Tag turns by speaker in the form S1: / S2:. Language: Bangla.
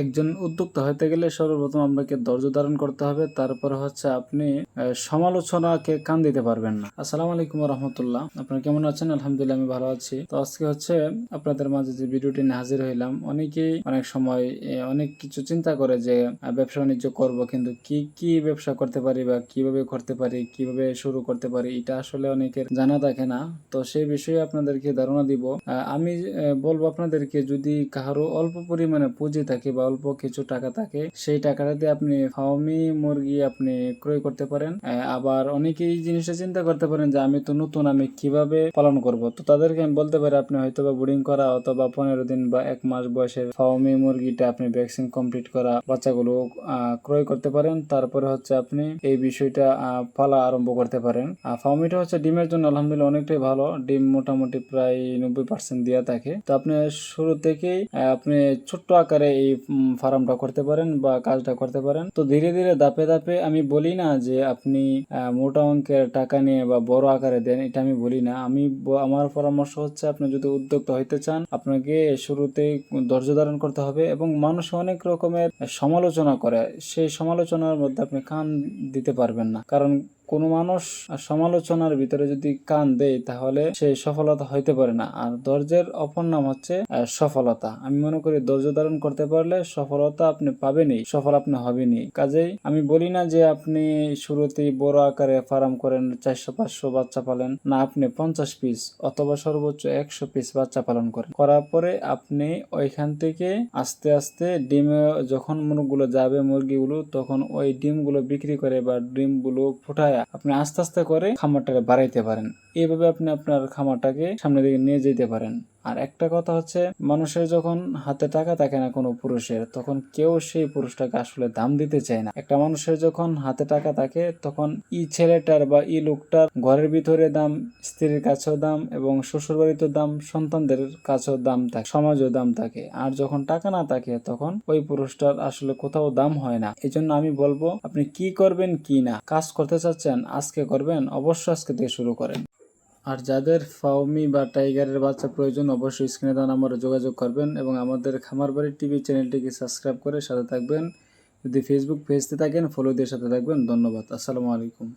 S1: একজন উদ্যোক্তা হতে গেলে সর্বপ্রথম আপনাকে ধৈর্য ধারণ করতে হবে। তারপরে হচ্ছে আপনি সমালোচনাকে কান দিতে পারবেন না। আসসালামু আলাইকুম রহমতুল্লাহ, আপনারা কেমন আছেন? আলহামদুলিল্লাহ আমি ভালো আছি। তো আজকে হচ্ছে আপনাদের মাঝে যে ভিডিওটি নিয়ে হাজির হইলাম, অনেকেই অনেক সময় অনেক কিছু চিন্তা করে যে ব্যবসা বাণিজ্য করব, কিন্তু কি কি ব্যবসা করতে পারি বা কিভাবে করতে পারি, কিভাবে শুরু করতে পারি, এটা আসলে অনেকের জানা থাকে না। তো সেই বিষয়ে আপনাদেরকে ধারণা দিব। আমি বলবো আপনাদেরকে, যদি কারো অল্প পরিমাণে পুঁজি থাকে বা অল্প কিছু টাকা থাকে, সেই টাকাটা দিয়ে আপনি ফার্মি মুরগি আপনি ক্রয় করতে পারেন। আবার অনেকেই জিনিসটা চিন্তা করতে পারেন যে আমি তো নতুন, আমি কিভাবে পালন করব। তো তাদেরকে আমি বলতে পারি, আপনি হয়তো বা বোর্ডিং করা অথবা 15 দিন বা 1 মাস বয়সের ফার্মি মুরগিটা আপনি ভ্যাকসিন কমপ্লিট করা বাচ্চাগুলো ক্রয় করতে পারেন। তারপরে হচ্ছে আপনি এই বিষয়টা পালা আরম্ভ করতে পারেন। ফার্মিটা হচ্ছে ডিমের জন্য আলহামদুলিল্লাহ অনেকটাই ভালো। ডিম মোটামুটি প্রায় 90% দেওয়া থাকে। তো আপনি শুরু থেকেই আপনি ছোট্ট আকারে এই ফার্মটা করতে পারেন বা কাজটা করতে পারেন। তো ধীরে ধীরে ধাপে ধাপে, আমি বলি না যে আপনি মোটা অঙ্কের টাকা নিয়ে বা বড় আকারে দেন, এটা আমি বলি না। আমার পরামর্শ হচ্ছে, আপনি যদি উদ্যোক্তা হইতে চান, আপনাকে শুরুতেই ধৈর্য ধারণ করতে হবে। এবং মানুষ অনেক রকমের সমালোচনা করে, সেই সমালোচনার মধ্যে আপনি কান দিতে পারবেন না। কারণ কোনো মানুষ সমালোচনার ভিতরে যদি কান দেয়, তাহলে সে সফলতা হইতে পারে না। আর ধৈর্যের অপর নাম হচ্ছে সফলতা। আমি মনে করি ধৈর্য ধারণ করতে পারলে সফলতা আপনি পাবেনই, সফল আপনি হবেনই। কাজেই আমি বলি না যে আপনি শুরুতেই বড় আকারে ফার্ম করেন, 400-500 বাচ্চা পালেন না, আপনি 50 পিস অথবা সর্বোচ্চ 100 পিস বাচ্চা পালন করেন। করার পরে আপনি ওইখান থেকে আস্তে আস্তে ডিমে যখন মুরগিগুলো যাবে, মুরগিগুলো তখন ওই ডিমগুলো বিক্রি করে বা ডিমগুলো ফুটায় আপনি আস্তে আস্তে করে খামারটাকে বাড়াইতে পারেন। এইভাবে আপনি আপনার খামারটাকে সামনের দিকে নিয়ে যেতে পারেন। আর একটা কথা হচ্ছে, মানুষের যখন হাতে টাকা থাকে না কোনো পুরুষের, তখন কেউ সেই পুরুষটাকে আসলে দাম দিতে চায় না। একটা মানুষের যখন হাতে টাকা থাকে, তখন ছেলেটার বা লোকটার ঘরের ভিতরে দাম, স্ত্রীর কাছেও দাম, এবং শ্বশুর বাড়িতেও দাম, সন্তানদের কাছেও দাম থাকে, সমাজেও দাম থাকে। আর যখন টাকা না থাকে, তখন ওই পুরুষটার আসলে কোথাও দাম হয় না। এই জন্য আমি বলবো, আপনি কি করবেন কি না, কাজ করতে চাচ্ছেন আজকে করবেন, অবশ্যই আজকে থেকে শুরু করেন। আর যাদের ফাউমি বা টাইগারের বাচ্চা প্রয়োজন, অবশ্যই স্ক্রিনে দেওয়া নম্বরে যোগাযোগ করবেন এবং আমাদের খামারবাড়ি টিভি চ্যানেলটিকে সাবস্ক্রাইব করে সাথে থাকবেন। যদি ফেসবুক পেজতে থাকেন, ফলো দিয়ে সাথে থাকবেন। ধন্যবাদ। আসসালামু আলাইকুম।